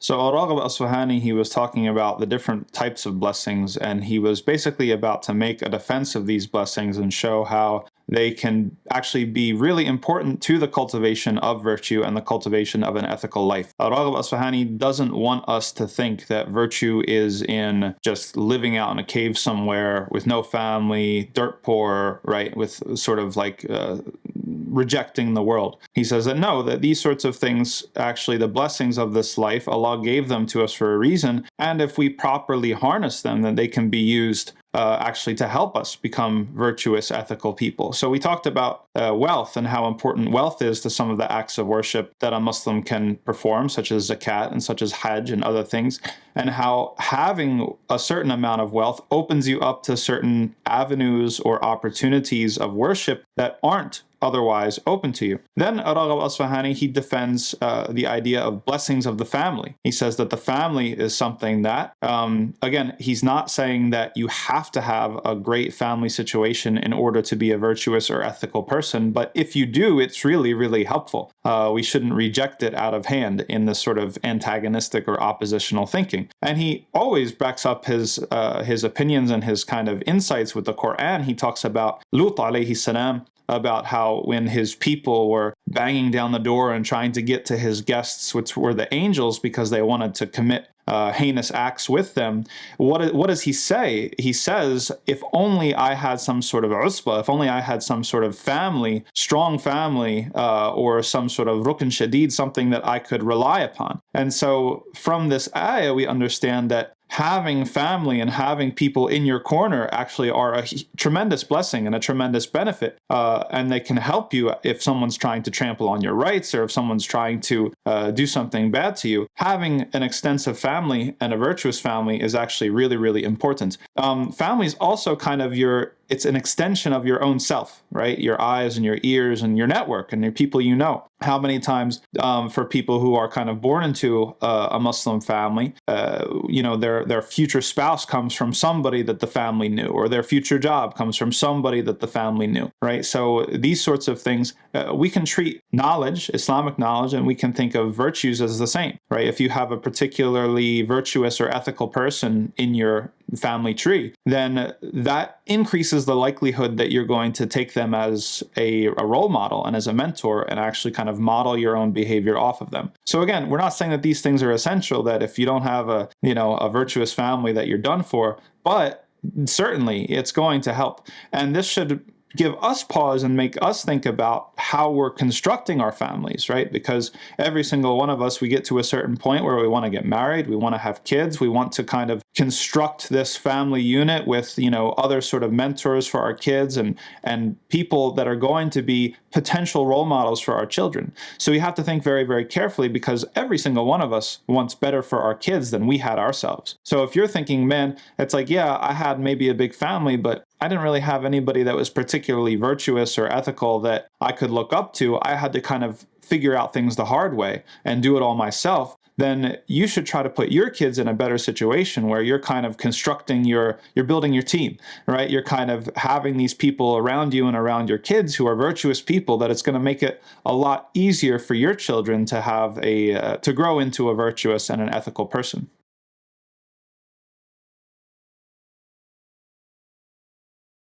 So al-Raghib al-Isfahani, he was talking about the different types of blessings, and he was basically about to make a defense of these blessings and show how they can actually be really important to the cultivation of virtue and the cultivation of an ethical life. Al-Raghib al-Isfahani doesn't want us to think that virtue is in just living out in a cave somewhere with no family, dirt poor, right, with sort of like rejecting the world. He says that no, that these sorts of things, actually the blessings of this life, Allah gave them to us for a reason, and if we properly harness them, then they can be used actually to help us become virtuous, ethical people. So we talked about wealth and how important wealth is to some of the acts of worship that a Muslim can perform, such as zakat and such as hajj and other things, and how having a certain amount of wealth opens you up to certain avenues or opportunities of worship that aren't otherwise open to you. Then al-Raghib al-Isfahani, he defends the idea of blessings of the family. He says that the family is something that, again, he's not saying that you have to have a great family situation in order to be a virtuous or ethical person, but if you do, it's really, really helpful. We shouldn't reject it out of hand in this sort of antagonistic or oppositional thinking. And he always backs up his opinions and his kind of insights with the Quran. He talks about Lut alayhi salam, about how when his people were banging down the door and trying to get to his guests, which were the angels, because they wanted to commit heinous acts with them, what does he say? He says, if only I had some sort of usba, if only I had some sort of family, strong family, or some sort of rukn shadid, something that I could rely upon. And so from this ayah, we understand that having family and having people in your corner actually are a tremendous blessing and a tremendous benefit. And they can help you if someone's trying to trample on your rights or if someone's trying to do something bad to you. Having an extensive family and a virtuous family is actually really, really important. Family is also kind of it's an extension of your own self, right? Your eyes and your ears and your network and your people you know. How many times for people who are kind of born into a Muslim family, their future spouse comes from somebody that the family knew, or their future job comes from somebody that the family knew, right? So these sorts of things, we can treat knowledge, Islamic knowledge, and we can think of virtues as the same, right? If you have a particularly virtuous or ethical person in your family tree, then that increases the likelihood that you're going to take them as a role model and as a mentor and actually kind of model your own behavior off of them. So again, we're not saying that these things are essential, that if you don't have a virtuous family that you're done for, but certainly it's going to help. And this should give us pause and make us think about how we're constructing our families, right? Because every single one of us, we get to a certain point where we want to get married, we want to have kids, we want to kind of construct this family unit with, other sort of mentors for our kids and people that are going to be potential role models for our children. So we have to think very, very carefully, because every single one of us wants better for our kids than we had ourselves. So if you're thinking, man, it's like, yeah, I had maybe a big family, but I didn't really have anybody that was particularly virtuous or ethical that I could look up to. I had to kind of figure out things the hard way and do it all myself. Then you should try to put your kids in a better situation where you're kind of constructing you're building your team, right? You're kind of having these people around you and around your kids who are virtuous people, that it's going to make it a lot easier for your children to have to grow into a virtuous and an ethical person.